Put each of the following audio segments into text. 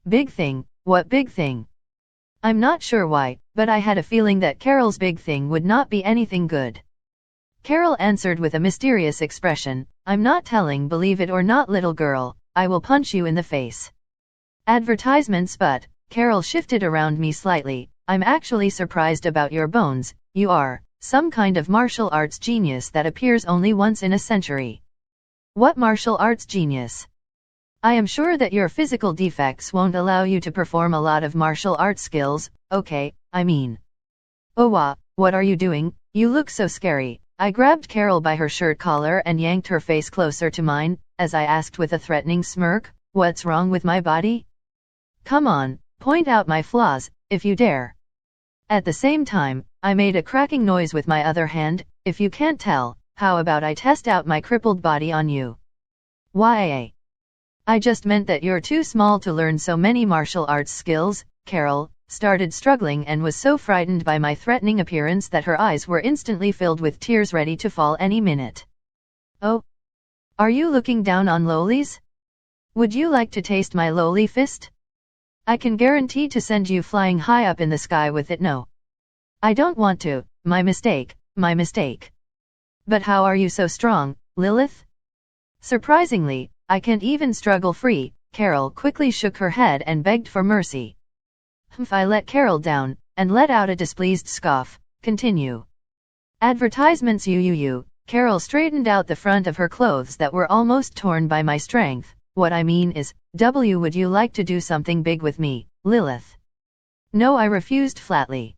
Big thing, what big thing? I'm not sure why, but I had a feeling that Carol's big thing would not be anything good. Carol answered with a mysterious expression, I'm not telling, believe it or not, little girl, I will punch you in the face. Advertisements, but, Carol shifted around me slightly, I'm actually surprised about your bones, you are some kind of martial arts genius that appears only once in a century. What martial arts genius? I am sure that your physical defects won't allow you to perform a lot of martial arts skills, okay, I mean. Oh wow, what are you doing? You look so scary. I grabbed Carol by her shirt collar and yanked her face closer to mine, as I asked with a threatening smirk, what's wrong with my body? Come on, point out my flaws, if you dare. At the same time, I made a cracking noise with my other hand, if you can't tell, how about I test out my crippled body on you? Why? I just meant that you're too small to learn so many martial arts skills. Carol started struggling and was so frightened by my threatening appearance that her eyes were instantly filled with tears ready to fall any minute. Oh? Are you looking down on lowlies? Would you like to taste my lowly fist? I can guarantee to send you flying high up in the sky with it. No. I don't want to, my mistake, my mistake. But how are you so strong, Lilith? Surprisingly, I can't even struggle free. Carol quickly shook her head and begged for mercy. I let Carol down, and let out a displeased scoff. Continue. Advertisements you. Carol straightened out the front of her clothes that were almost torn by my strength. What I mean is, would you like to do something big with me, Lilith? No, I refused flatly.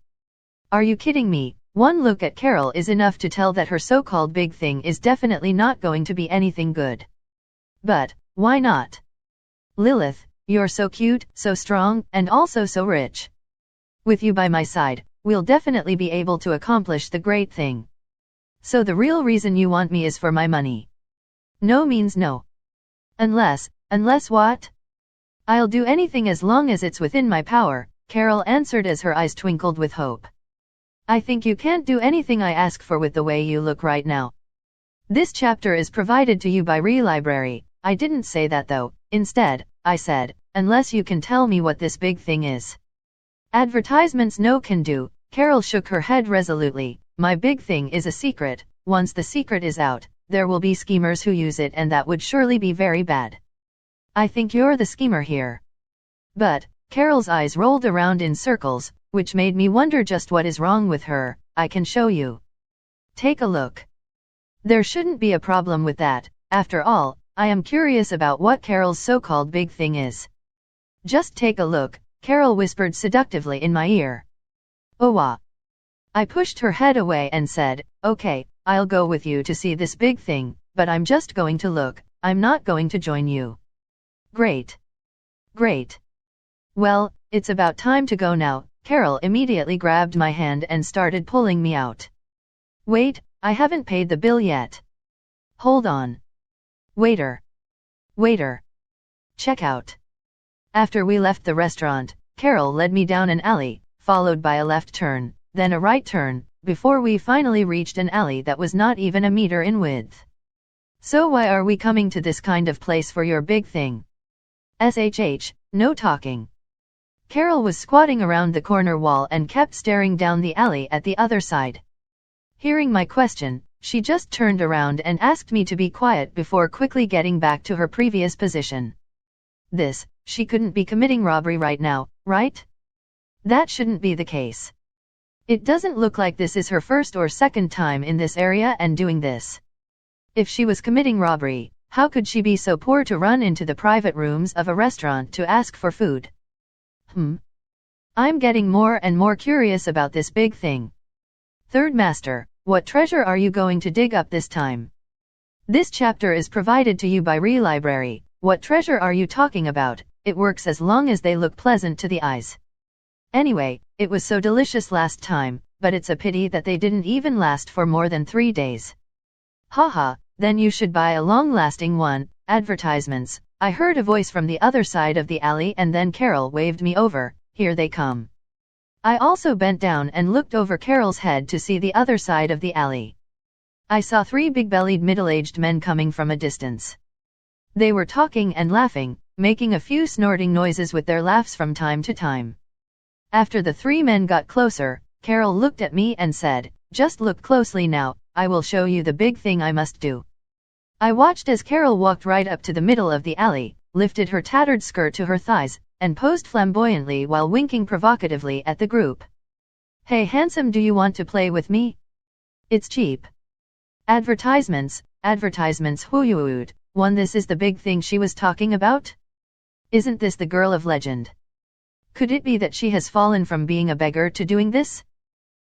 Are you kidding me? One look at Carol is enough to tell that her so-called big thing is definitely not going to be anything good. But, why not? Lilith, you're so cute, so strong, and also so rich. With you by my side, we'll definitely be able to accomplish the great thing. So the real reason you want me is for my money. No means no. Unless what? I'll do anything as long as it's within my power, Carol answered as her eyes twinkled with hope. I think you can't do anything I ask for with the way you look right now. This chapter is provided to you by Relibrary. I didn't say that though. Instead, I said, unless you can tell me what this big thing is. Advertisements no can do. Carol shook her head resolutely. My big thing is a secret. Once the secret is out, there will be schemers who use it, and that would surely be very bad. I think you're the schemer here. But, Carol's eyes rolled around in circles, which made me wonder just what is wrong with her. I can show you. Take a look. There shouldn't be a problem with that. After all, I am curious about what Carol's so-called big thing is. Just take a look, Carol whispered seductively in my ear. Oh wow. I pushed her head away and said, okay, I'll go with you to see this big thing, but I'm just going to look, I'm not going to join you. Great. Great. Well, it's about time to go now. Carol immediately grabbed my hand and started pulling me out. Wait, I haven't paid the bill yet. Hold on. Waiter. Check out. After we left the restaurant, Carol led me down an alley, followed by a left turn, then a right turn, before we finally reached an alley that was not even a meter in width. So why are we coming to this kind of place for your big thing? SHH, no talking. Carol was squatting around the corner wall and kept staring down the alley at the other side. Hearing my question, she just turned around and asked me to be quiet before quickly getting back to her previous position. She couldn't be committing robbery right now, right? That shouldn't be the case. It doesn't look like this is her first or second time in this area and doing this. If she was committing robbery, how could she be so poor to run into the private rooms of a restaurant to ask for food? I'm getting more and more curious about this big thing. Third Master, what treasure are you going to dig up this time? This chapter is provided to you by Relibrary. What treasure are you talking about? It works as long as they look pleasant to the eyes. Anyway, it was so delicious last time, but it's a pity that they didn't even last for more than 3 days. Haha, then you should buy a long-lasting one. Advertisements. I heard a voice from the other side of the alley and then Carol waved me over. Here they come. I also bent down and looked over Carol's head to see the other side of the alley. I saw 3 big-bellied middle-aged men coming from a distance. They were talking and laughing, making a few snorting noises with their laughs from time to time. After the three men got closer, Carol looked at me and said, "Just look closely now, I will show you the big thing I must do." I watched as Carol walked right up to the middle of the alley, lifted her tattered skirt to her thighs, and posed flamboyantly while winking provocatively at the group. "Hey handsome, do you want to play with me? It's cheap. Advertisements, whoo-yoo-ood. One, this is the big thing she was talking about? Isn't this the girl of legend? Could it be that she has fallen from being a beggar to doing this?"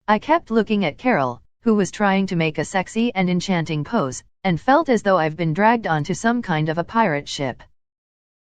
I kept looking at Carol, who was trying to make a sexy and enchanting pose, and felt as though I've been dragged onto some kind of a pirate ship.